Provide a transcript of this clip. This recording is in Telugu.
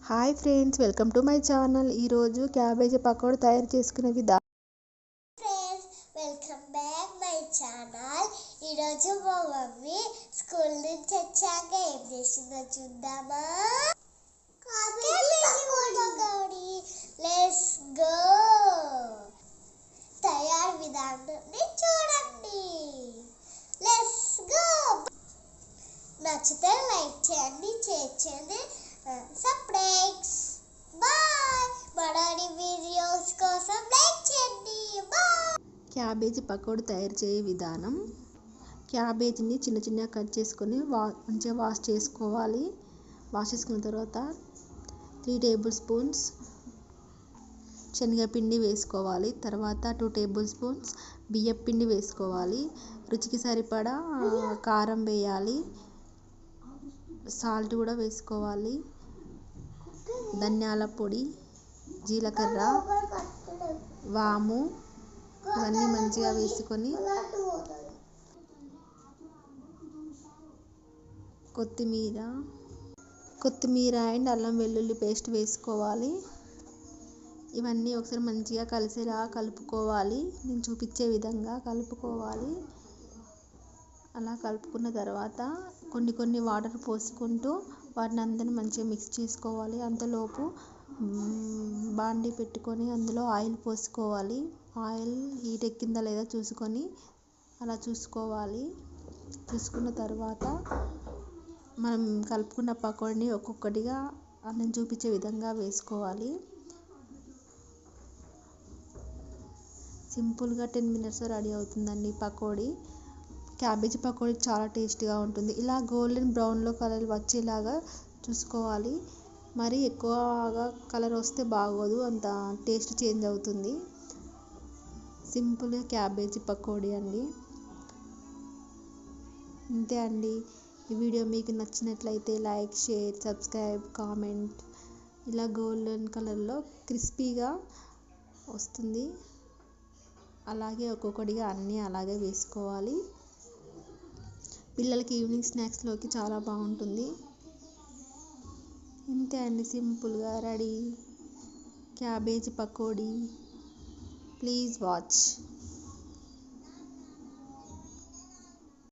Hi friends, welcome to my channel. ఈరోజు క్యాబేజీ పకోడీ తయారు చేసుకునే విధానం. Friends, welcome back my channel. ఈరోజు మా మమ్మీ స్కూల్ నుంచి వచ్చాక ఏం చేసిందో చూద్దామా? పకోడీ. Let's go. తయారు విధానాన్ని చూడండి. Let's go. నచ్చితే లైక్ చేయండి, షేర్ చేయండి, సబ్స్క్రైబ్. బాయ్. మరిన్ని వీడియోస్ కోసం లైక్ చేయండి. బాయ్. క్యాబేజీ పకోడీ తయారు చేసే విధానం. క్యాబేజీని చిన్న చిన్నగా కట్ చేసుకొని మంచిగా వాష్ చేసుకోవాలి. వాష్ చేసుకున్న తర్వాత 3 టేబుల్ స్పూన్స్ శనగపిండి వేసుకోవాలి. తర్వాత 2 టేబుల్ స్పూన్స్ బియ్యం పిండి వేసుకోవాలి. రుచికి సరిపడా కారం వేయాలి. సాల్ట్ కూడా వేసుకోవాలి. ధనియాల పొడి, జీలకర్ర, వాము ఇవన్నీ మంచిగా వేసుకొని కొత్తిమీర అండ్ అల్లం వెల్లుల్లి పేస్ట్ వేసుకోవాలి. ఇవన్నీ ఒకసారి మంచిగా కలిసేలా కలుపుకోవాలి. నేను చూపించే విధంగా కలుపుకోవాలి. అలా కలుపుకున్న తర్వాత కొన్ని వాటర్ పోసుకుంటూ వాటిని అందరిని మంచిగా మిక్స్ చేసుకోవాలి. అంతలోపు బాండీ పెట్టుకొని అందులో ఆయిల్ పోసుకోవాలి. ఆయిల్ హీట్ ఎక్కిందా లేదా చూసుకొని అలా చూసుకోవాలి. చూసుకున్న తర్వాత మనం కలుపుకున్న పకోడీని ఒక్కొక్కటిగా నేను చూపించే విధంగా వేసుకోవాలి. సింపుల్గా 10 మినిట్స్లో రెడీ అవుతుందండి పకోడీ. క్యాబేజీ పకోడీ చాలా టేస్టీగా ఉంటుంది. ఇలా గోల్డెన్ బ్రౌన్లో కలర్ వచ్చేలాగా చూసుకోవాలి. మరి ఎక్కువగా కలర్ వస్తే బాగోదు, అంత టేస్ట్ చేంజ్ అవుతుంది. సింపుల్గా క్యాబేజీ పకోడీ అండి. ఇంతే అండి. ఈ వీడియో మీకు నచ్చినట్లయితే లైక్, షేర్, సబ్స్క్రైబ్, కామెంట్. ఇలా గోల్డెన్ కలర్లో క్రిస్పీగా వస్తుంది. అలాగే ఒక్కొక్కటిగా అన్నీ అలాగే వేసుకోవాలి. పిల్లలకి ఈవినింగ్ స్నాక్స్లోకి చాలా బాగుంటుంది. ఇంతే అండి, సింపుల్గా ready cabbage pakodi. Please watch.